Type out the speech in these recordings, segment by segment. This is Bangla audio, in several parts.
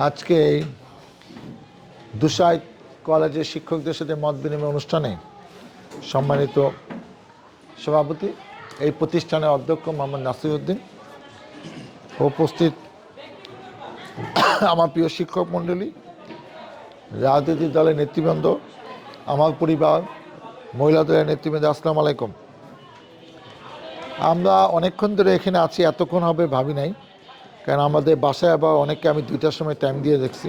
আজকে এই দুসাইদ কলেজের শিক্ষকদের সাথে মত বিনিময় অনুষ্ঠানে সম্মানিত সভাপতি, এই প্রতিষ্ঠানের অধ্যক্ষ মোহাম্মদ নাসিরউদ্দিন, উপস্থিত আমার প্রিয় শিক্ষক মণ্ডলী, রাজনৈতিক দলের নেতৃবৃন্দ, আমার পরিবার, মহিলা দলের নেতৃবৃন্দ, আসসালামু আলাইকুম। আমরা অনেকক্ষণ ধরে এখানে আছি, এতক্ষণ হবে ভাবি নাই, কারণ আমাদের বাসায় আবার অনেককে আমি 2টার সময় টাইম দিয়ে দেখছি।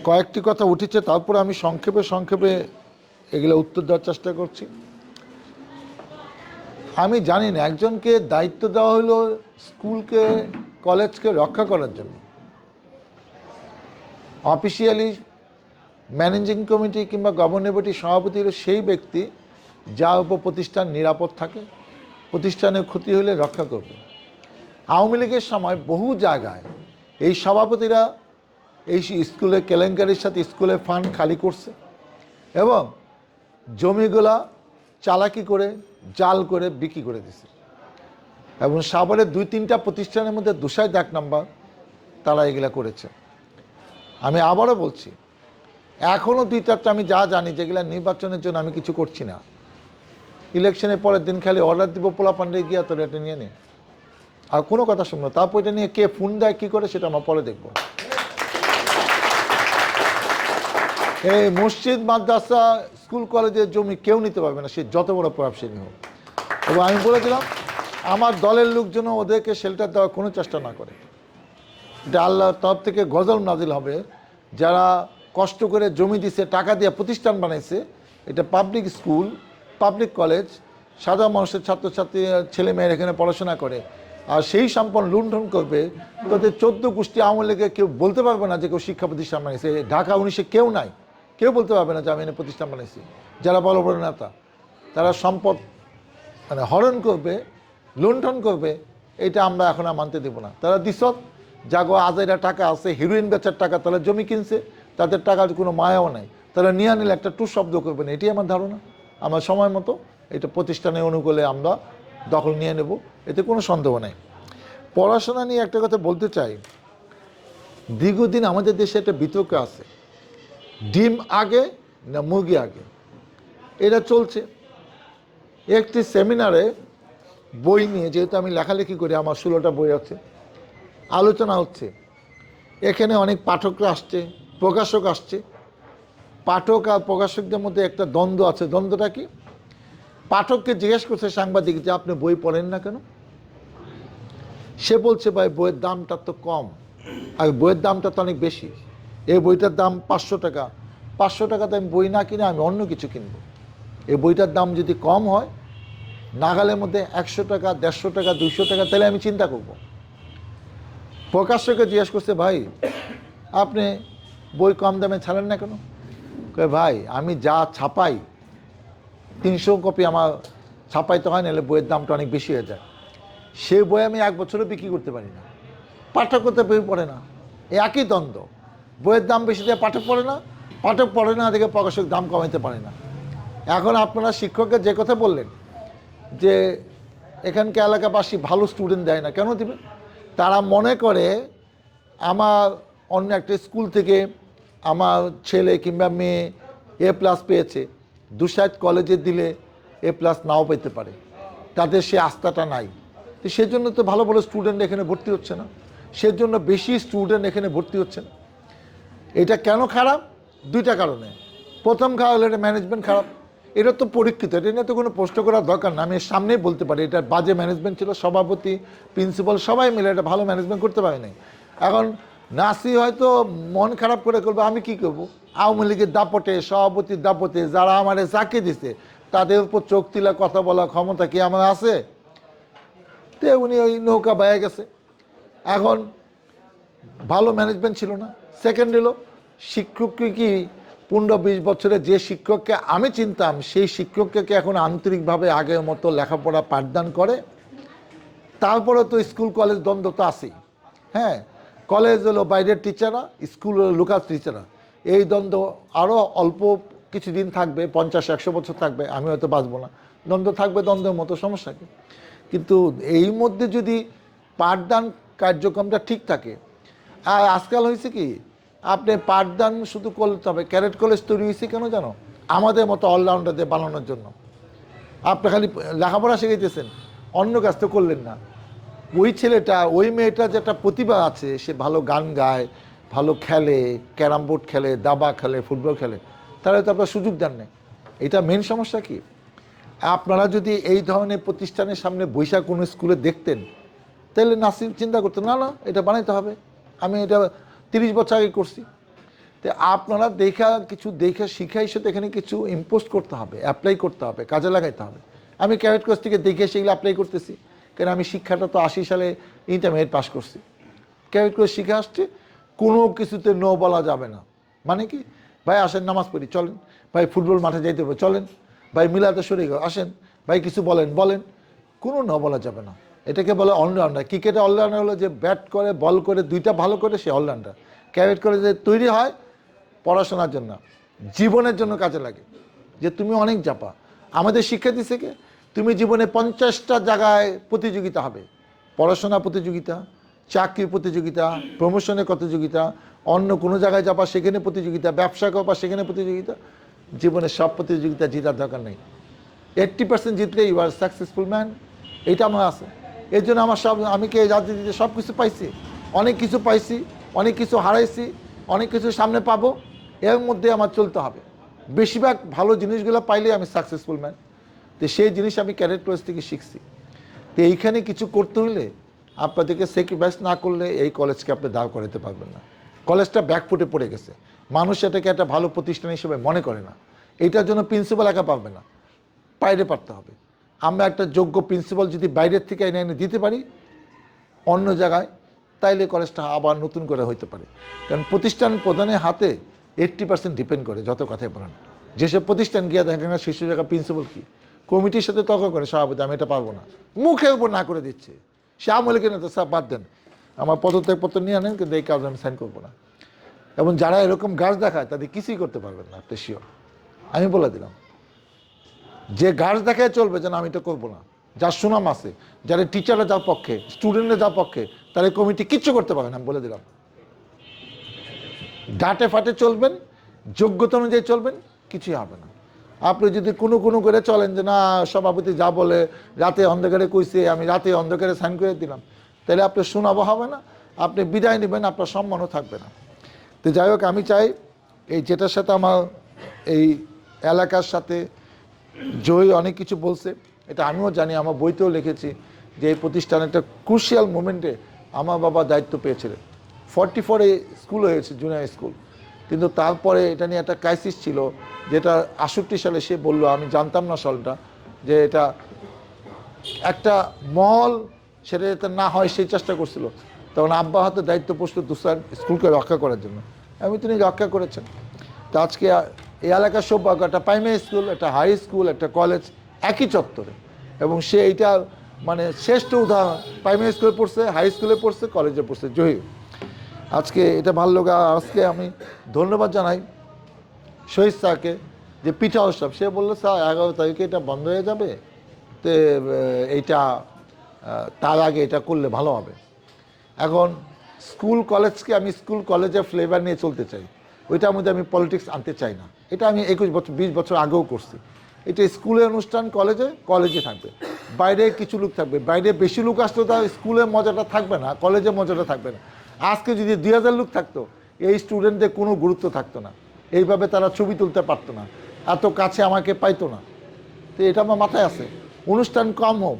কয়েকটি কথা উঠেছে, তারপরে আমি সংক্ষেপে এগুলো উত্তর দেওয়ার চেষ্টা করছি। আমি জানি না, একজনকে দায়িত্ব দেওয়া হলো স্কুলকে, কলেজকে রক্ষা করার জন্য। অফিসিয়ালি ম্যানেজিং কমিটি কিংবা গভর্নিং বডির সভাপতি হলো সেই ব্যক্তি যার উপর প্রতিষ্ঠান নিরাপদ থাকে, প্রতিষ্ঠানের ক্ষতি হলে রক্ষা করবে। আওয়ামী লীগের সময় বহু জায়গায় এই সভাপতিরা এই স্কুলের কেলেঙ্কারির সাথে স্কুলের ফান্ড খালি করছে এবং জমিগুলা চালাকি করে জাল করে বিক্রি করে দিছে। এবং সাভারের 2-3টা প্রতিষ্ঠানের মধ্যে দুসাইদ 1 নাম্বার তারা এগুলা করেছে। আমি আবারও বলছি, এখনও 2-4টা আমি যা জানি যেগুলা নির্বাচনের জন্য আমি কিছু করছি না। ইলেকশনের পরের দিন খালি অর্ডার দিব পোলাপান্ডে গিয়া তোর এটা নিয়ে নে, আর কোনো কথা শুনবো। তারপর এটা নিয়ে কে ফোন দেয় কী করে সেটা আমরা পরে দেখব। এই মসজিদ, মাদ্রাসা, স্কুল, কলেজের জমি কেউ নিতে পারবে না, সে যত বড় প্রভাবশালী হোক। এবং আমি বলেছিলাম আমার দলের লোকজন ওদেরকে শেল্টার দেওয়ার কোনো চেষ্টা না করে। এটা আল্লাহর তরফ থেকে গজল নাজিল হবে। যারা কষ্ট করে জমি দিছে, টাকা দিয়ে প্রতিষ্ঠান বানাইছে, এটা পাবলিক স্কুল, পাবলিক কলেজ, সাধারণ মানুষের ছাত্রছাত্রী ছেলে মেয়ের এখানে পড়াশোনা করে, আর সেই সম্পন্ন লুণ্ঠন করবে। তোদের 14 গোষ্ঠী আওয়ামী লীগে কেউ বলতে পারবে না যে কেউ শিক্ষা প্রতিষ্ঠান বানিয়েছে। ঢাকা 19-এ কেউ নাই, কেউ বলতে পারবে না যে আমি এনে প্রতিষ্ঠান বানাইছি। যারা বড় বড় নেতা, তারা সম্পদ হরণ করবে, লুণ্ঠন করবে, এটা আমরা এখন আর মানতে দেবো না। তারা দিশত জাগো আজাইরা টাকা আছে, হিরোইন বেচার টাকা, তারা জমি কিনছে, তাদের টাকার কোনো মায়াও নাই। তারা নিয়ে নিলে একটা টু শব্দ করবে না, এটাই আমার ধারণা। আমরা সময় মতো এটা প্রতিষ্ঠানের অনুকূলে আমরা দখল নিয়ে নেব, এতে কোনো সন্দেহ নেই। পড়াশোনা নিয়ে একটা কথা বলতে চাই। দীর্ঘদিন আমাদের দেশে একটা বিতর্ক আছে, ডিম আগে না মুরগি আগে, এটা চলছে। একটি সেমিনারে বই নিয়ে, যেহেতু আমি লেখালেখি করি, আমার 16টা বই আছে, আলোচনা হচ্ছে। এখানে অনেক পাঠকরা আসছে, প্রকাশক আসছে। পাঠক আর প্রকাশকদের মধ্যে একটা দ্বন্দ্ব আছে। দ্বন্দ্বটা কি? পাঠককে জিজ্ঞেস করছে সাংবাদিক যে আপনি বই পড়েন না কেন? সে বলছে ভাই বইয়ের দামটা তো কম, আর বইয়ের দামটা তো অনেক বেশি। এই বইটার দাম 500 টাকা। 500 টাকাতে আমি বই না কিনে আমি অন্য কিছু কিনবো। এই বইটার দাম যদি কম হয়, নাগালের মধ্যে 100 টাকা, 150 টাকা, 200 টাকা, তাহলে আমি চিন্তা করব। প্রকাশককে জিজ্ঞেস করছে ভাই আপনি বই কম দামে ছাড়েন না কেন? ভাই আমি যা ছাপাই 300 কপি আমার ছাপাইতে হয়, নাহলে বইয়ের দামটা অনেক বেশি হয়ে যায়। সেই বই আমি 1 বছরও বিক্রি করতে পারি না। পাঠক তো বই পড়ে না, একই দ্বন্দ্ব। বইয়ের দাম বেশি দিয়ে পাঠক পড়ে না, পাঠক পড়ে না দেখে প্রকাশক দাম কমাইতে পারে না। এখন আপনারা শিক্ষককে যে কথা বললেন যে এখানকার এলাকাবাসী ভালো স্টুডেন্ট দেয় না, কেন দিবে? তারা মনে করে আমার অন্য একটা স্কুল থেকে আমার ছেলে কিংবা মেয়ে A+ পেয়েছে, দুসাইদ কলেজে দিলে A+ নাও পেতে পারে, তাদের সে আস্থাটা নাই। তো সেজন্য তো ভালো ভালো স্টুডেন্ট এখানে ভর্তি হচ্ছে না, সেজন্য বেশি স্টুডেন্ট এখানে ভর্তি হচ্ছে না। এটা কেন খারাপ? 2টা কারণে। প্রথম খারাপ হলো এটা ম্যানেজমেন্ট খারাপ। এটা তো পরীক্ষিত, এটা নিয়ে তো কোনো প্রশ্ন করার দরকার না, আমি সামনেই বলতে পারি এটা বাজে ম্যানেজমেন্ট ছিল। সভাপতি, প্রিন্সিপাল সবাই মিলে এটা ভালো ম্যানেজমেন্ট করতে পারে নাই। এখন নাসি হয়তো মন খারাপ করে করবে, আমি কি করব? আওয়ামী লীগের দাপটে, সভাপতির দাপটে যারা আমারে চাকরি দিছে তাদের উপর চোখ তিলা কথা বলার ক্ষমতা কি আমার আছে? তো উনি ওই নৌকা বাইয়া গেছে। এখন ভালো ম্যানেজমেন্ট ছিল না। সেকেন্ড হলো শিক্ষককে কি 15-20 বছরে যে শিক্ষককে আমি চিনতাম, সেই শিক্ষককে এখন আন্তরিকভাবে আগের মতো লেখাপড়া পাঠদান করে? তারপরে তো স্কুল কলেজ দ্বন্দ্ব তো আছেই। হ্যাঁ, কলেজ হলো বাইরের টিচাররা, স্কুল হলো লোকাল টিচাররা। এই দ্বন্দ্ব আরও অল্প কিছুদিন থাকবে, 50-100 বছর থাকবে, আমি হয়তো বাঁচবো না। দ্বন্দ্ব থাকবে, দ্বন্দ্বের মতো, সমস্যা কি? কিন্তু এই মধ্যে যদি পাঠদান কার্যক্রমটা ঠিক থাকে। আর আজকাল হয়েছে কি, আপনি পাঠদান শুধু করতে হবে। ক্যাডেট কলেজ তৈরি হয়েছে কেন জানো? আমাদের মতো অলরাউন্ডারদের বানানোর জন্য। আপনি খালি লেখাপড়া শিখাইতেছেন, অন্য কাজ তো করলেন না। ওই ছেলেটা, ওই মেয়েটা যেটা প্রতিভা আছে, সে ভালো গান গায়, ভালো খেলে, ক্যারাম বোর্ড খেলে, দাবা খেলে, ফুটবল খেলে, তাহলে তো আপনার সুযোগ দেন না। এটা মেন সমস্যা কি, আপনারা যদি এই ধরনের প্রতিষ্ঠানের সামনে বৈশাখ কোনো স্কুলে দেখতেন, তাহলে নাসির চিন্তা করতেন না, না এটা বানাইতে হবে, আমি এটা 30 বছর আগে করছি। তো আপনারা কিছু শিখাই সাথে এখানে কিছু ইম্পোজ করতে হবে, অ্যাপ্লাই করতে হবে, কাজে লাগাইতে হবে। আমি ক্যাডেট কোর্স থেকে দেখে সেগুলো অ্যাপ্লাই করতেছি, কারণ আমি শিক্ষাটা তো 80 সালে ইন্টারমিডিয়েট পাস করছি। ক্যাডেট কোর্স শিখে আসছে, কোনো কিছুতে নো বলা যাবে না। মানে কি, ভাই আসেন নামাজ পড়ি চলেন, ভাই ফুটবল মাঠে যাইতে হবে চলেন, ভাই মিলাতে শরীর আসেন, ভাই কিছু বলেন, কোনো নো বলা যাবে না। এটাকে বলে অলরাউন্ডার। ক্রিকেটে অলরাউন্ডার হলো যে ব্যাট করে, বল করে, দুইটা ভালো করে, সে অলরাউন্ডার। ক্যাডেট করে যে তৈরি হয় পড়াশোনার জন্য, জীবনের জন্য কাজে লাগে, যে তুমি অনেক জাপা। আমাদের শিক্ষা দিচ্ছে কি, তুমি জীবনে 50টা জায়গায় প্রতিযোগিতা হবে, পড়াশোনা প্রতিযোগিতা, চাকরির প্রতিযোগিতা, প্রমোশনের প্রতিযোগিতা, অন্য কোনো জায়গায় যাবা সেখানে প্রতিযোগিতা, ব্যবসা করবা সেখানে প্রতিযোগিতা। জীবনে সব প্রতিযোগিতা জেতার দরকার নেই। 80% জিতলে ইউ আর সাকসেসফুল ম্যান। এইটা আমার আছে। এর জন্য আমি কি রাজনীতিতে সব কিছু পাইছি, অনেক কিছু পাইছি, অনেক কিছু হারাইছি, অনেক কিছু সামনে পাবো, এর মধ্যে আমার চলতে হবে। বেশিরভাগ ভালো জিনিসগুলো পাইলে আমি সাকসেসফুল ম্যান। তো সেই জিনিস আমি ক্যাডেট কোর্স থেকে শিখছি। তো এইখানে কিছু করতে হলে আপনাদেরকে স্যাক্রিফাইস না করলে এই কলেজকে আপনি দাঁড় করাতে পারবেন না। কলেজটা ব্যাকফুটে পড়ে গেছে, মানুষ এটাকে একটা ভালো প্রতিষ্ঠান হিসেবে মনে করে না। এইটার জন্য প্রিন্সিপাল একা পারবে না, বাইরে পারতে হবে। আমরা একটা যোগ্য প্রিন্সিপাল যদি বাইরের থেকে এনে দিতে পারি অন্য জায়গায়, তাইলে কলেজটা আবার নতুন করে হইতে পারে। কারণ প্রতিষ্ঠান প্রধানের হাতে 80% ডিপেন্ড করে, যত কথাই বলেন। যেসব প্রতিষ্ঠান গিয়ে দেখেন না শীর্ষ জায়গা প্রিন্সিপাল কি, কমিটির সাথে তর্ক করে, সভাপতি আমি এটা পারবো না, মুখের উপর না করে দিচ্ছে। সে আমলে কিনা তো স্যার বাদ দেন, আমার পদত্যাগপত্র নিয়ে আনেন, কিন্তু এই কাজ আমি সাইন করবো না। এবং যারা এরকম গাছ দেখায় তাদের কিছুই করতে পারবেন না, আপনি শিওর। আমি বলে দিলাম, যে গাছ দেখায় চলবে যেন আমি এটা করবো না, যার সুনাম আছে, যারা টিচাররা যার পক্ষে, স্টুডেন্টরা যার পক্ষে, তার এই কমিটি কিচ্ছু করতে পারবে না, আমি বলে দিলাম। ডাটে ফাটে চলবেন, যোগ্যতা অনুযায়ী চলবেন, কিছুই হবে না। আপনি যদি কোনো করে চলেন যে না সভাপতি যা বলে রাতে অন্ধকারে কইছে, আমি রাতে অন্ধকারে সাইন করে দিলাম, তাহলে আপনার শোনাবো হবে না, আপনি বিদায় নেবেন, আপনার সম্মানও থাকবে না। তো যাই হোক, আমি চাই এই যেটার সাথে আমার এই এলাকার সাথে জয় অনেক কিছু বলছে, এটা আমিও জানি, আমার বইতেও লিখেছি যে এই প্রতিষ্ঠানের একটা ক্রুশিয়াল মোমেন্টে আমার বাবা দায়িত্ব পেয়েছিলেন। 44-এ স্কুল হয়েছে, জুনিয়র স্কুল, কিন্তু তারপরে এটা নিয়ে একটা ক্রাইসিস ছিল, যেটা 68 সালে সে বললো, আমি জানতাম না সালটা, যে এটা একটা মহল সেটা যাতে না হয় সেই চেষ্টা করছিল। তখন আব্বা হাতে দায়িত্ব পড়ছিল দুসার স্কুলকে রক্ষা করার জন্য, এবং তিনি রক্ষা করেছেন। তো আজকে এই এলাকার সৌভাগ্য, একটা প্রাইমারি স্কুল, একটা হাই স্কুল, একটা কলেজ একই চত্বরে, এবং সে এইটা মানে শ্রেষ্ঠ উদাহরণ। প্রাইমারি স্কুলে পড়ছে, হাই স্কুলে পড়ছে, কলেজে পড়ছে, জহির। আজকে এটা ভালো লাগা। আজকে আমি ধন্যবাদ জানাই শহীদ স্যারকে, যে পিঠা উৎসব, সে বললো স্যার 11 তারিখে এটা বন্ধ হয়ে যাবে, তো এইটা তার আগে এটা করলে ভালো হবে। এখন স্কুল কলেজকে আমি স্কুল কলেজের ফ্লেভার নিয়ে চলতে চাই, ওইটার মধ্যে আমি পলিটিক্স আনতে চাই না। এটা আমি 21 বছর 20 বছর আগেও করছি। এটা স্কুলের অনুষ্ঠান কলেজে থাকবে, বাইরে কিছু লোক থাকবে, বাইরে বেশি লোক আসলে তার স্কুলের মজাটা থাকবে না, কলেজের মজাটা থাকবে না। আজকে যদি 2000 লোক থাকতো, এই স্টুডেন্টদের কোনো গুরুত্ব থাকতো না, এইভাবে তারা ছবি তুলতে পারতো না, এত কাছে আমাকে পাইতো না। তো এটা আমার মাথায় আছে। অনুষ্ঠান কম হোক,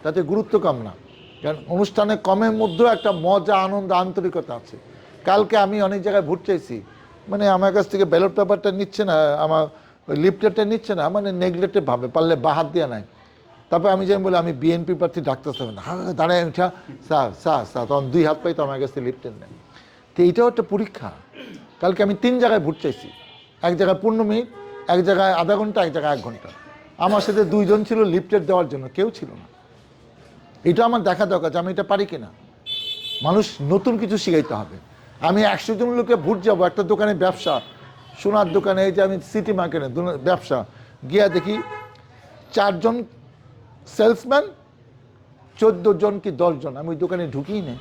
তাতে গুরুত্ব কম না, কারণ অনুষ্ঠানে কমের মধ্যেও একটা মজা, আনন্দ, আন্তরিকতা আছে। কালকে আমি অনেক জায়গায় ভোট চাইছি, মানে আমার কাছ থেকে ব্যালট পেপারটা নিচ্ছে না, আমার ওই লিফলেটটা নিচ্ছে না, মানে নেগলেক্টেড ভাবে, পারলে বাহাত দিয়ে নাই। তারপর আমি যেমন বলি আমি বিএনপি প্রার্থী, ডাক্তার সাহেব হ্যাঁ দাঁড়ায় উঠা, স্যার তখন 2 হাত পাই, তো আমার কাছে লিফলেট নেন। তো এইটাও একটা পরীক্ষা। কালকে আমি 3 জায়গায় ভোট চাইছি, এক জায়গায় 15 মিনিট, এক জায়গায় আধা ঘন্টা, এক জায়গায় 1 ঘন্টা। আমার সাথে 2 জন ছিল লিফলেট দেওয়ার জন্য, কেউ ছিল না। এটা আমার দেখা দরকার যে আমি এটা পারি কিনা। মানুষ নতুন কিছু শিখাইতে হবে। আমি 100 জন লোকে ভোট যাবো, একটা দোকানে ব্যবসা, সোনার দোকানে, এই যে আমি সিটি মার্কেটে ব্যবসা গিয়া দেখি 4 জন সেলসম্যান, 14 জন কি 10 জন, আমি ওই দোকানে ঢুকিই নেই।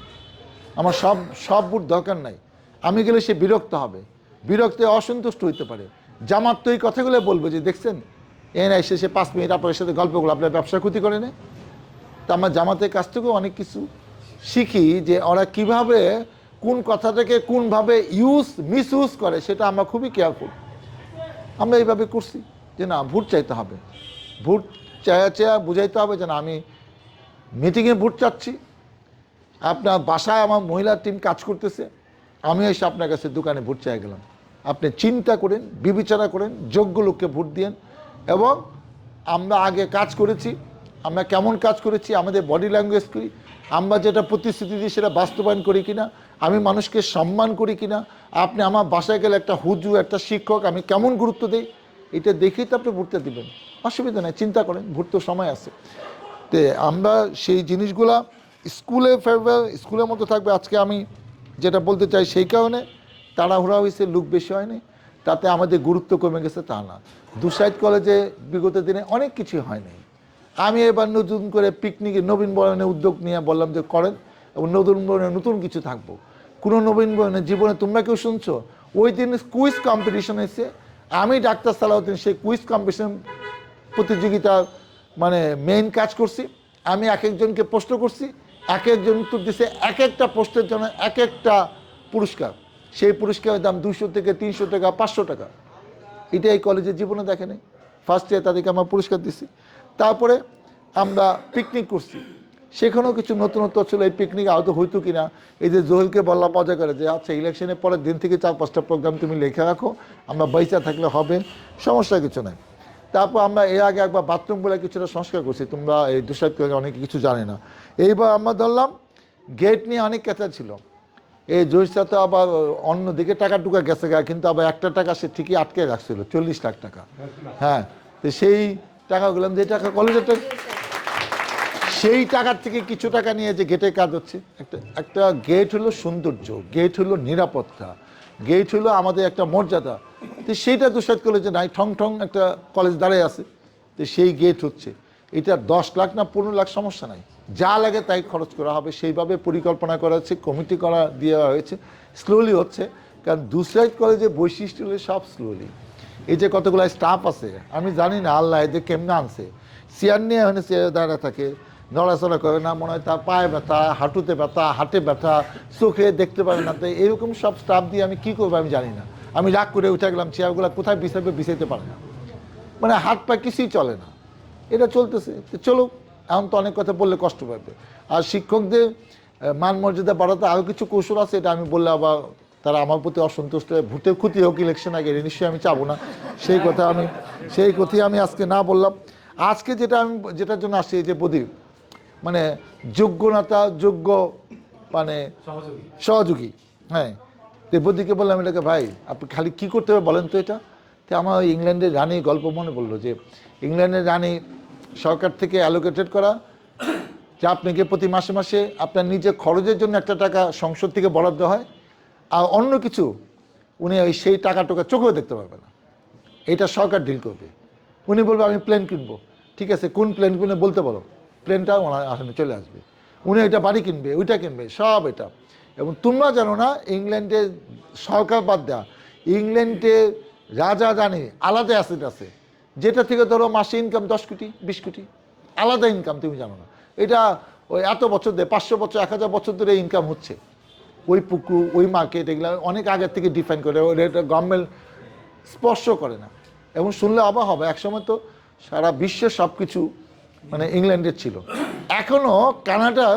আমার সব সব বুট দরকার নাই। আমি গেলে সে বিরক্ত হবে, বিরক্তে অসন্তুষ্ট হইতে পারে। জামাত তো এই কথাগুলো বলবে যে দেখছেন না এসে সে 5 মিনিট আপনার সাথে গল্পগুলো আপনার ব্যবসা ক্ষতি করে নেয়। তা আমার জামাতের কাছ থেকেও অনেক কিছু শিখি যে ওরা কিভাবে কোন কথাটাকে কোনভাবে মিস ইউজ করে, সেটা আমরা খুবই কেয়ারফুল। আমরা এইভাবে করছি যে না, ভোট চাইতে হবে, ভোট চায়া বুঝাইতে হবে যে না আমি মিটিংয়ে ভোট চাচ্ছি, আপনার বাসায় আমার মহিলা টিম কাজ করতেছে, আমি এসে আপনার কাছে দোকানে ভোট চাই গেলাম। আপনি চিন্তা করেন, বিবেচনা করেন, যোগ্য লোককে ভোট দিন। এবং আমরা আগে কাজ করেছি, আমরা কেমন কাজ করেছি, আমাদের বডি ল্যাঙ্গুয়েজ করি, আমরা যেটা প্রতিশ্রুতি দিই সেটা বাস্তবায়ন করি কিনা, আমি মানুষকে সম্মান করি কিনা, আপনি আমার বাসায় গেলে একটা হুজুর একটা শিক্ষক আমি কেমন গুরুত্ব দিই, এটা দেখেই তো আপনি ভোটটা দেবেন। অসুবিধা নেই, চিন্তা করেন, ভোট তো সময় আছে। তো আমরা সেই জিনিসগুলা স্কুলের মতো থাকবে। আজকে আমি যেটা বলতে চাই, সেই কারণে তাড়াহুড়া হয়েছে, লোক বেশি হয়নি, তাতে আমাদের গুরুত্ব কমে গেছে তা না। দুসাইড কলেজে বিগত দিনে অনেক কিছু হয়নি। আমি এবার নতুন করে পিকনিকে নবীনবরণের উদ্যোগ নিয়ে বললাম যে করেন, এবং নবীনবরণে নতুন কিছু থাকবো। কোনো নবীনবরণের জীবনে তোমরা কেউ শুনছো? ওই দিন কুইজ কম্পিটিশন এসে আমি ডাক্তার সালাউদ্দিন সেই কুইজ কম্পিটিশন প্রতিযোগিতা মানে মেইন কাজ করছি। আমি এক একজনকে প্রশ্ন করছি, এক একজন উত্তর দিচ্ছে, এক একটা প্রশ্নের জন্য এক একটা পুরস্কার। সেই পুরস্কারের দাম 200 থেকে 300 টাকা, 500 টাকা। এটা এই কলেজের জীবনে দেখেনি। ফার্স্ট ইয়ার তাদেরকে আমরা পুরস্কার দিছি। তারপরে আমরা পিকনিক করছি, সেখানেও কিছু নতুনত্ব ছিল। এই পিকনিক আহত হইতো কিনা, এই যে জহিলকে বললাম মজা করে যে আচ্ছা ইলেকশনের পরের দিন থেকে 4-5টা প্রোগ্রাম তুমি লিখে রাখো, আমরা বাইচা থাকলে হবে, সমস্যা কিছু নাই। তারপর আমরা এর আগে একবার বাথরুম বলে কিছুটা সংস্কার করছি, তোমরা এই দুঃসাহিত্য অনেকে কিছু জানে না। এইবার আমরা ধরলাম গেট নিয়ে অনেক ক্যাচা ছিল, এই জহিরটা তো আবার অন্যদিকে টাকা টুকা গেছে গা, কিন্তু আবার একটা টাকা সে ঠিকই আটকে রাখছিল, 40 লাখ টাকা। হ্যাঁ, তো সেই টাকাগুলো যে টাকা কলেজের সেই টাকার থেকে কিছু টাকা নিয়ে যে গেটে কাজ হচ্ছে। একটা গেট হলো সৌন্দর্য, গেট হলো নিরাপত্তা, গেট হলো আমাদের একটা মর্যাদা। তো সেইটা দুঃসাদ কলেজে নাই, ঠং ঠং একটা কলেজ দাঁড়িয়ে আছে, তো সেই গেট হচ্ছে। এটা 10 লাখ না 15 লাখ সমস্যা নাই, যা লাগে তাই খরচ করা হবে, সেইভাবে পরিকল্পনা করা হচ্ছে, কমিটি করা দেওয়া হয়েছে। স্লোলি হচ্ছে, কারণ দুঃসাদ কলেজে বৈশিষ্ট্য হলে সব স্লোলি। এই যে কতগুলো স্টাফ আছে আমি জানি না আল্লাহ এদের কেমনে আনছে, চেয়ার নিয়ে ওখানে চেয়ারে দাঁড়িয়ে থাকে, নড়াচড়া করে না, মনে হয় তার পায়ে ব্যথা, হাঁটুতে ব্যথা, হাটে ব্যথা, চোখে দেখতে পারে না। তো এরকম সব স্টাফ দিয়ে আমি কী করবো আমি জানি না। আমি রাগ করে উঠে গেলাম, চেয়ারগুলো কোথায় বিছাইতে পারে না, মানে হাত পা কিছুই চলে না। এটা চলতেছে, চলুক, এখন তো অনেক কথা বললে কষ্ট পাবে। আর শিক্ষকদের মান মর্যাদা বাড়াতে আরও কিছু কৌশল আছে, এটা আমি বললে আবার তারা আমার প্রতি অসন্তুষ্ট হয়ে ভোটের ক্ষতি হোক ইলেকশন আগে, নিশ্চয়ই আমি চাবো না। সেই কথাই আমি আজকে না বললাম। আজকে যেটার জন্য আসছি, এই যে প্রদীপ মানে যোগ্যতা যোগ্য মানে সহযোগী, হ্যাঁ, তো বদিকে বললাম এটাকে ভাই আপনি খালি কী করতে হবে বলেন তো এটা। তো আমার ওই ইংল্যান্ডের রানী গল্প মনে পড়লো যে ইংল্যান্ডের রানী সরকার থেকে অ্যালোকেটেড করা, যে আপনাকে প্রতি মাসে মাসে আপনার নিজের খরচের জন্য একটা টাকা সংসদ থেকে বরাদ্দ হয়, আর অন্য কিছু উনি ওই সেই টাকা টোকা চোখেও দেখতে পারবে না, এটা সরকার ডিল করবে। উনি বলবে আমি প্লেন কিনবো, ঠিক আছে কোন প্লেন কিনে বলতে বলো, প্লেনটা ওনার আসলে চলে আসবে। উনি এটা বাড়ি কিনবে, ওইটা কিনবে, সব এটা। এবং তোমরা জানো না ইংল্যান্ডে সরকার বাদ দেওয়া, ইংল্যান্ডে রাজা রানী আলাদা অ্যাসেট আছে, যেটা থেকে ধরো মাসে ইনকাম 10 কোটি 20 কোটি, আলাদা ইনকাম, তুমি জানো না। এটা ওই এত বছর ধরে 500 বছর 1000 বছর ধরে ইনকাম হচ্ছে। ওই পুকুর, ওই মার্কেট, এগুলো অনেক আগের থেকে ডিফাইন করে, এটা গভর্নমেন্ট স্পর্শ করে না। এবং শুনলে অবাক হবে, একসময় তো সারা বিশ্বের সব কিছু মানে ইংল্যান্ডের ছিল। এখনও কানাডার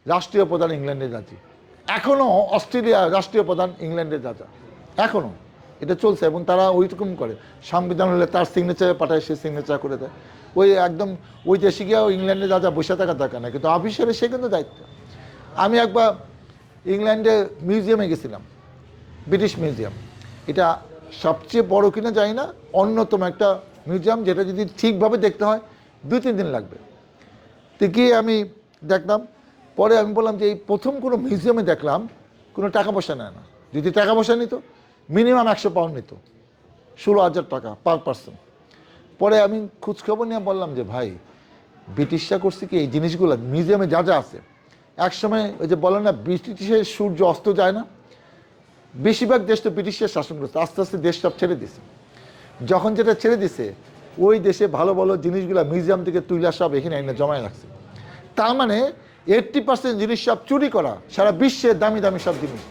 রাষ্ট্রীয় প্রধান ইংল্যান্ডের রাজি, এখনও অস্ট্রেলিয়ার রাষ্ট্রীয় প্রধান ইংল্যান্ডের রাজা, এখনও এটা চলছে। এবং তারা ওইরকম করে, সংবিধান হলে তার সিগনেচারে পাঠায়, সে সিগনেচার করে দেয়। ওই একদম ওই দেশে গিয়েও ইংল্যান্ডের রাজা বসে থাকার দরকার না, কিন্তু অফিসিয়ালি সে কিন্তু দায়িত্ব। আমি একবার ইংল্যান্ডে মিউজিয়ামে গেছিলাম, ব্রিটিশ মিউজিয়াম। এটা সবচেয়ে বড় কিনা জানি না, অন্যতম একটা মিউজিয়াম, যেটা যদি ঠিকভাবে দেখতে হয় 2-3 দিন লাগবে। তো গিয়ে আমি দেখলাম, পরে আমি বললাম যে এই প্রথম কোনো মিউজিয়ামে দেখলাম কোনো টাকা পয়সা নেয় না। যদি টাকা পয়সা নিত মিনিমাম 100 পাউন্ড নিত, 16,000 টাকা পার পার্সন। পরে আমি খোঁজখবর নিয়ে বললাম যে ভাই ব্রিটিশরা করছে কি এই জিনিসগুলো মিউজিয়ামে যা যা আছে একসময় ওই যে বলে না ব্রিটিশের সূর্য অস্ত যায় না, বেশিরভাগ দেশ তো ব্রিটিশের শাসন করছে, আস্তে আস্তে দেশ সব ছেড়ে দিছে। যখন যেটা ছেড়ে দিছে ওই দেশে ভালো ভালো জিনিসগুলো মিউজিয়াম থেকে তুইলা সব এখানে এনে জমায় রাখছে। তার মানে 80% জিনিস সব চুরি করা, সারা বিশ্বের দামি দামি সব জিনিস।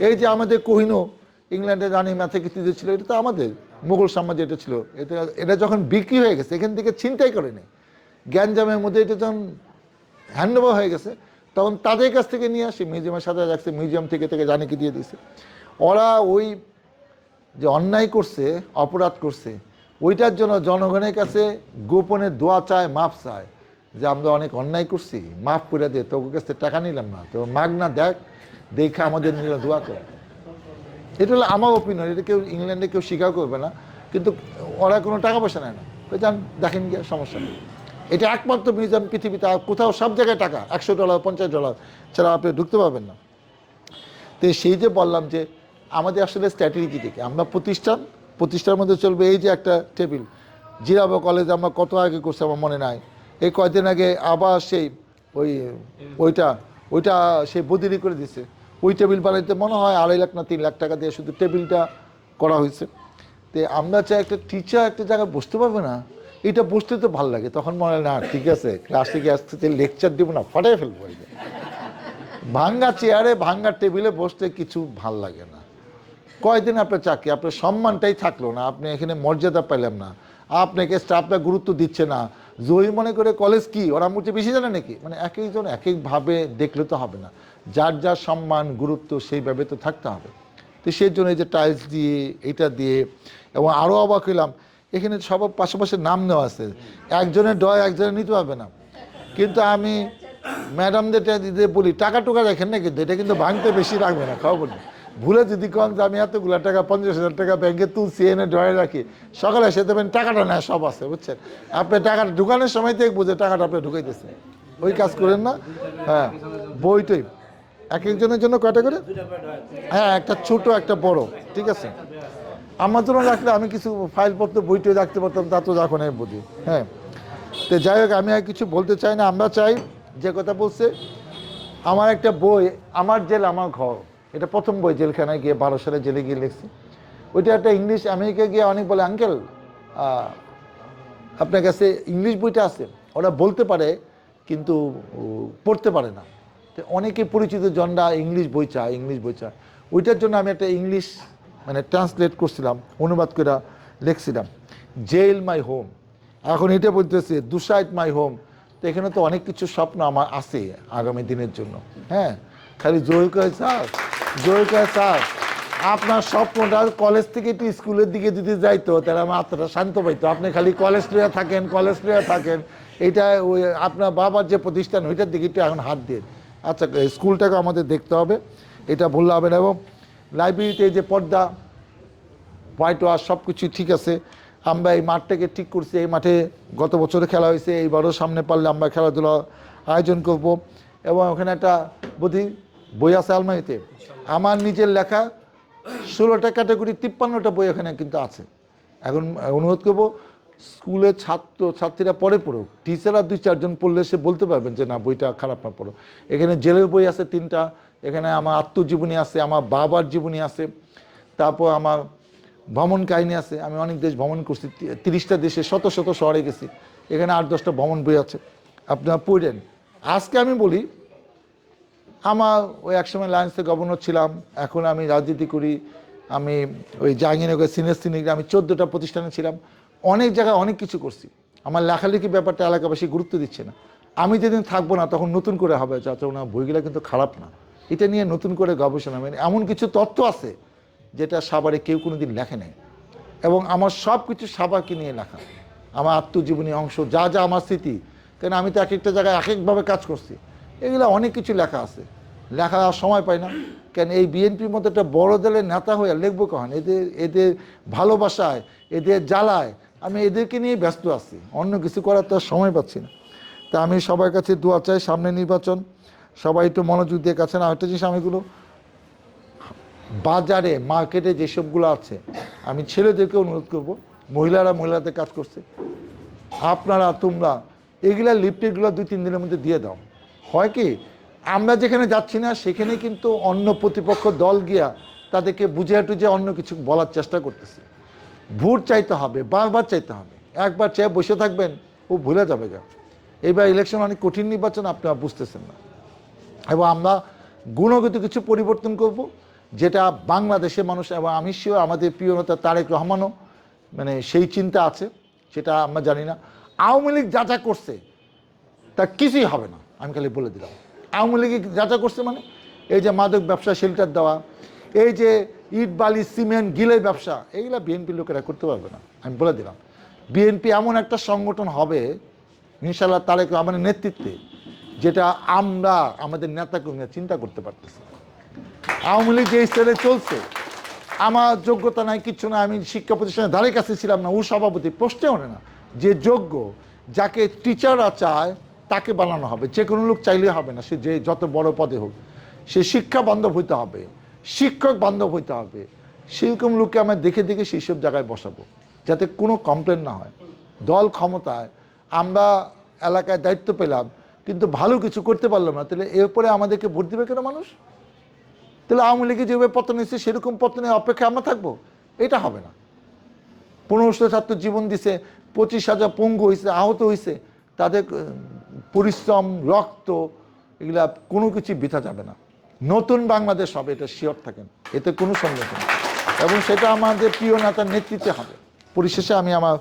এই যে আমাদের কোহিনূর ইংল্যান্ডের রানী ম্যাথাকৃতিতে ছিল, এটা তো আমাদের মুঘল সাম্রাজ্য, এটা ছিল। এটা যখন বিক্রি হয়ে গেছে, এখান থেকে ছিনতাই করে নেই, গ্যাঞ্জামের মধ্যে এটা যখন হ্যান্ডওভার হয়ে গেছে, তখন তাদের কাছ থেকে নিয়ে আসি মিউজিয়ামের সাথে রাখছে, মিউজিয়াম থেকে রানীকে দিয়ে দিয়েছে। ওরা ওই যে অন্যায় করছে, অপরাধ করছে, ওইটার জন্য জনগণের কাছে গোপনে দোয়া চায়, মাপ চায়, যে আমরা অনেক অন্যায় করছি, মাফ করে দে, তোর কাছে টাকা নিলাম না, তো মাগ না, দেখ দেখে আমাদের নিয়ে দোয়া করে। এটা হলো আমার ওপিনিয়ন, এটা কেউ ইংল্যান্ডে কেউ স্বীকার করবে না, কিন্তু ওরা কোনো টাকা পয়সা নেয় না, যান দেখেন গিয়ে, সমস্যা নেই। এটা একমাত্র মিউজিয়াম পৃথিবীতে, কোথাও সব জায়গায় টাকা, $100 $50 ছাড়া আপনি ঢুকতে পারবেন না। তো সেই যে বললাম যে আমাদের আসলে স্ট্র্যাটেজি থেকে আমরা প্রতিষ্ঠার মধ্যে চলবে। এই যে একটা টেবিল জিরাবো কলেজে আমরা কত আগে করছি আমার মনে নাই, এই কয়েকদিন আগে আবার সেই ওইটা সেই বদিলি করে দিছে। ওই টেবিল বানাইতে মনে হয় 2.5 লাখ না 3 লাখ টাকা দিয়ে শুধু টেবিলটা করা হয়েছে। তো আমরা চাই একটা টিচার একটা জায়গায় বসতে পারবে না, এটা বসতে তো ভালো লাগে, তখন মনে হয় না ঠিক আছে ক্লাস থেকে আসতে লেকচার দিব না, ফাটাই ফেলবো। ভাঙ্গা চেয়ারে ভাঙ্গা টেবিলে বসতে কিছু ভাল লাগে না। কয়দিন আপনার চাকরি, আপনার সম্মানটাই থাকলো না, আপনি এখানে মর্যাদা পেলেন না, আপনাকে স্টাফটা গুরুত্ব দিচ্ছে না। জয়ী মনে করে কলেজ কি ওরা মুঠে বেশি জানে নাকি? মানে এক একজন এক একভাবে দেখলে তো হবে না, যার যার সম্মান গুরুত্ব সেইভাবে তো থাকতে হবে। তো সেই জন্য এই যে টাইলস দিয়ে এটা দিয়ে, এবং আরও অবাক হইলাম এখানে সব পাশাপাশি নাম নেওয়া আছে, একজনের ডয় একজনের নিতে পারবে না। কিন্তু আমি ম্যাডামদের দিতে বলি টাকা টুকা রাখেন না, কিন্তু এটা কিন্তু ভাঙতে বেশি রাখবে না, খাওয়া বলি। ভুলে যদি কন যে আমি এতগুলো টাকা 50,000 টাকা ব্যাংকে তুলছি এনে ডয়ে রাখি, সকালে এসে দেবেন টাকাটা নেয় সব আছে, বুঝছেন? আপনি টাকাটা ঢুকানোর সময় দেখবো যে টাকাটা আপনি ঢুকাইতেছেন, ওই কাজ করেন না। হ্যাঁ, বইটাই এক একজনের জন্য কয়টা করে, হ্যাঁ একটা ছোট একটা বড়, ঠিক আছে। আমার জন্য রাখলে আমি কিছু ফাইলপত্র বইটই রাখতে পারতাম, তা তো এখন আমি বুঝি। হ্যাঁ, তো যাই হোক, আমি আর কিছু বলতে চাই না। আমরা চাই যে কথা বলছে, আমার একটা বই আমার জেল আমার ঘর, এটা প্রথম বই, জেলখানায় গিয়ে 12 সালে জেলে গিয়ে লিখছি। ওইটা একটা ইংলিশ, আমেরিকা গিয়ে অনেক বলে আঙ্কেল আপনার কাছে ইংলিশ বইটা আছে, ওরা বলতে পারে কিন্তু পড়তে পারে না। তো অনেকে পরিচিত জনরা ইংলিশ বই চায়, ওইটার জন্য আমি একটা ইংলিশ মানে ট্রান্সলেট করছিলাম, অনুবাদ করে লিখছিলাম, জেল মাই হোম। এখন এটা বলতেছে দুসাইড মাই হোম। তো এখানে তো অনেক কিছু স্বপ্ন আমার আছে আগামী দিনের জন্য। হ্যাঁ, খালি জয় করে স্যার, আপনার স্বপ্নটা কলেজ থেকে একটু স্কুলের দিকে যদি যাইতো তাহলে আমার আত্মাটা শান্ত পাইতো। আপনি খালি কলেজ লইয়া থাকেন, এইটা ওই আপনার বাবার যে প্রতিষ্ঠান ওইটার দিকে একটু এখন হাত দিয়ে। আচ্ছা, স্কুলটাকে আমাদের দেখতে হবে, এটা ভুললে হবে না। এবং লাইব্রেরিতে যে পর্দা, হোয়াইট ওয়াশ সব কিছু ঠিক আছে। আমরা এই মাঠটাকে ঠিক করছি, এই মাঠে গত বছরে খেলা হয়েছে, এইবারও সামনে পারলে আমরা খেলাধুলা আয়োজন করব। এবং ওখানে একটা বই আছে আলমারিতে, আমার নিজের লেখা 16টা ক্যাটাগরি 53টা বই এখানে কিন্তু আছে। এখন অনুরোধ করবো স্কুলের ছাত্রীরা পড়ে পড়ুক, টিচাররা 2-4 জন পড়লে সে বলতে পারবেন যে না বইটা খারাপ না পড়ো। এখানে জেলের বই আছে 3টা, এখানে আমার আত্মজীবনী আছে, আমার বাবার জীবনী আছে, তারপর আমার ভ্রমণ কাহিনী আছে। আমি অনেক দেশ ভ্রমণ করছি, 30টা দেশে, শত শহরে গেছি। এখানে 8-10টা ভ্রমণ বই আছে, আপনারা পড়েন। আজকে আমি বলি, আমার ওই একসময় লায়েন্সের গভর্নর ছিলাম, এখন আমি রাজনীতি করি, আমি ওই জাহাঙ্গীরনগর সিনিয়র আমি 14টা প্রতিষ্ঠানে ছিলাম, অনেক জায়গায় অনেক কিছু করছি। আমার লেখালেখি ব্যাপারটা এলাকাবাসী গুরুত্ব দিচ্ছে না। আমি যেদিন থাকবো না তখন নতুন করে হবে, যাতে ওনার বইগুলো কিন্তু খারাপ না, এটা নিয়ে নতুন করে গবেষণা, মানে এমন কিছু তথ্য আছে যেটা সাভারে কেউ কোনো দিন লেখে নেই। এবং আমার সব কিছু সাভারকে নিয়ে লেখা, আমার আত্মজীবনী অংশ, যা যা আমার স্মৃতি, কেন আমি তো এক একটা জায়গায় এক একভাবে কাজ করছি, এগুলো অনেক কিছু লেখা আছে, লেখা সময় পাই না। কেন এই বিএনপির মতো একটা বড় দলের নেতা হয়ে লিখবো কখন? এদের ভালোবাসায়, এদের জ্বালায় আমি এদেরকে নিয়ে ব্যস্ত আছি, অন্য কিছু করার তো সময় পাচ্ছি না। তা আমি সবার কাছে দোয়া চাই, সামনে নির্বাচন, সবাই একটু মনোযোগ দিয়ে কাছে না। একটা জিনিস আমিগুলো বাজারে মার্কেটে যেসবগুলো আছে, আমি ছেলেদেরকে অনুরোধ করব, মহিলাদের কাজ করছে, আপনারা তোমরা এগুলা লিফটেডগুলো 2-3 দিনের মধ্যে দিয়ে দাও। হয় কি আমরা যেখানে যাচ্ছি না সেখানে কিন্তু অন্য প্রতিপক্ষ দল গিয়া তাদেরকে বুঝিয়ে টুঝে অন্য কিছু বলার চেষ্টা করতেছে। ভোট চাইতে হবে, বারবার চাইতে হবে। একবার চেয়ে বসে থাকবেন ও ভুলে যাবে গা। এবার ইলেকশন অনেক কঠিন নির্বাচন, আপনারা বুঝতেছেন না। এবং আমরা গুণগত কিছু পরিবর্তন করব, যেটা বাংলাদেশের মানুষ এবং আমি শিওর আমাদের প্রিয় নেতা তারেক রহমানও মানে সেই চিন্তা আছে, সেটা আমরা জানি না। আওয়ামী লীগ যা যা করছে তা কিছুই হবে না, আমি খালি বলে দিলাম। আওয়ামী লীগ যা যা করছে মানে এই যে মাদক ব্যবসা, শেল্টার দেওয়া, এই যে ইট বালি সিমেন্ট গিলের ব্যবসা, এইগুলা বিএনপি লোকেরা করতে পারবে না, আমি বলে দিলাম। বিএনপি এমন একটা সংগঠন হবে ইনশাআল্লাহ তারেক রহমানের নেতৃত্বে, যেটা আমরা আমাদের নেতাকর্মীরা চিন্তা করতে পারতেছি। আওয়ামী লীগ যে স্টাইলে চলছে, আমার যোগ্যতা নাই, কিচ্ছু না, আমি শিক্ষা প্রতিষ্ঠানের ধারে কাছে ছিলাম না, ও সভাপতি প্রশ্নে ওঠে না। যে যোগ্য, যাকে টিচাররা চায় তাকে বানানো হবে, যে কোনো লোক চাইলে হবে না, সে যে যত বড় পদে হোক। সে শিক্ষা বান্ধব হইতে হবে, শিক্ষক বান্ধব হইতে হবে। সেরকম লোককে আমরা দেখে দেখে সেই সব জায়গায় বসাবো, যাতে কোনো কমপ্লেন না হয়। দল ক্ষমতায়, আমরা এলাকায় দায়িত্ব পেলাম কিন্তু ভালো কিছু করতে পারলাম না, তাহলে এরপরে আমাদেরকে ভোট দেবে কেন মানুষ? তাহলে আওয়ামী লীগে যেভাবে পতন হয়েছে সেরকম পতনের অপেক্ষায় আমরা থাকবো? এটা হবে না। 1500 ছাত্র জীবন দিছে, 25,000 পঙ্গু হয়েছে, আহত হয়েছে, তাদের পরিশ্রম, রক্ত, এগুলা কোনো কিছু বৃথা যাবে না। নতুন বাংলাদেশ হবে, এটা শিওর থাকেন, এতে কোনো সন্দেহ নেই। এবং সেটা আমাদের প্রিয় নেতার নেতৃত্বে হবে। পরিশেষে আমি আমার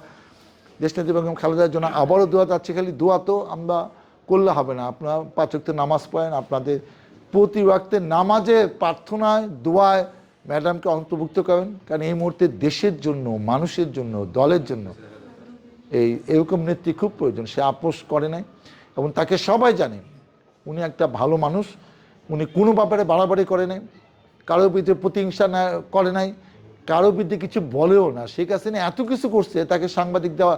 দেশনেত্রী বেগম খালেদার জন্য আবারও দোয়া চাচ্ছি। খালি দোয়া তো আমরা করলে হবে না, আপনারা 5 ওয়াক্তের নামাজ পড়েন, আপনাদের প্রতি ওয়াক্তের নামাজে, প্রার্থনায়, দোয়ায় ম্যাডামকে অন্তর্ভুক্ত করেন। কারণ এই মুহূর্তে দেশের জন্য, মানুষের জন্য, দলের জন্য এরকম নেত্রী খুব প্রয়োজন। সে আপোষ করে নাই এবং তাকে সবাই জানে উনি একটা ভালো মানুষ। উনি কোনো ব্যাপারে বাড়াবাড়ি করে নাই, কারোর বিরুদ্ধে প্রতিহিংসা করে নাই, কারোর বিরুদ্ধে কিছু বলেও না। শেখ হাসিনা এত কিছু করছে, তাকে সাংবাদিক দেওয়া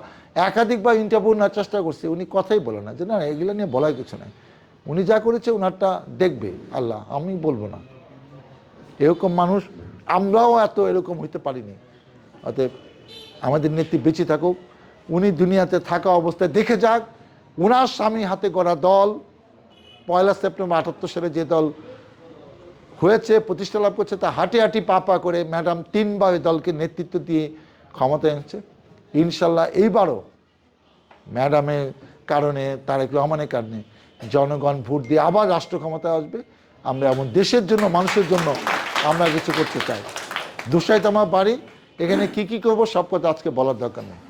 একাধিকবার ইন্টারভিউ নেওয়ার চেষ্টা করছে, উনি কথাই বলে না যে না এগুলো নিয়ে বলার কিছু নাই। উনি যা করেছে ওনারটা দেখবে আল্লাহ, আমি বলবো না। এরকম মানুষ আমরাও এত এরকম হইতে পারিনি। অতএব আমাদের নেত্রী বেঁচে থাকুক, উনি দুনিয়াতে থাকা অবস্থায় দেখে যাক ওনার স্বামী হাতে গড়া দল 1 সেপ্টেম্বর 78 সালে যে দল হয়েছে, প্রতিষ্ঠা লাভ করছে, তা হাঁটি হাঁটি পা পা করে ম্যাডাম 3 বার দলকে নেতৃত্ব দিয়ে ক্ষমতায় এনেছে। ইনশাল্লাহ এইবারও ম্যাডামের কারণে, তারেক রহমানের কারণে জনগণ ভোট দিয়ে আবার রাষ্ট্র ক্ষমতায় আসবে। আমরা এমন দেশের জন্য, মানুষের জন্য আমরা কিছু করতে চাই। দুঃসাহিত আমার বাড়ি, এখানে কি কি করবো সব কথা আজকে বলার দরকার নেই।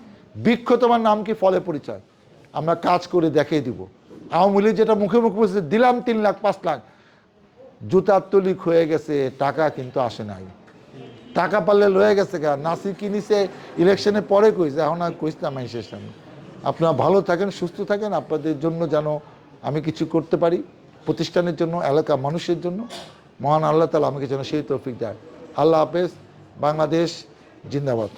বৃক্ষ তোমার নাম কি, ফলে পরিচয়, আমরা কাজ করে দেখিয়ে দিব। আওয়ামী লীগ যেটা মুখে মুখে বলছে দিলাম 3 লাখ 5 লাখ, জুতার তলিক হয়ে গেছে, টাকা কিন্তু আসে নাই। টাকা পারলে লয়ে গেছে গা, নাসির কিনিছে ইলেকশনের পরে কইছে, এখন আর কইস না মানুষের সামনে। আপনারা ভালো থাকেন, সুস্থ থাকেন, আপনাদের জন্য যেন আমি কিছু করতে পারি, প্রতিষ্ঠানের জন্য, এলাকা মানুষের জন্য। মহান আল্লাহ তাআলা আমাকে যেন সেই তৌফিক দেয়। আল্লাহ হাফেজ। বাংলাদেশ জিন্দাবাদ।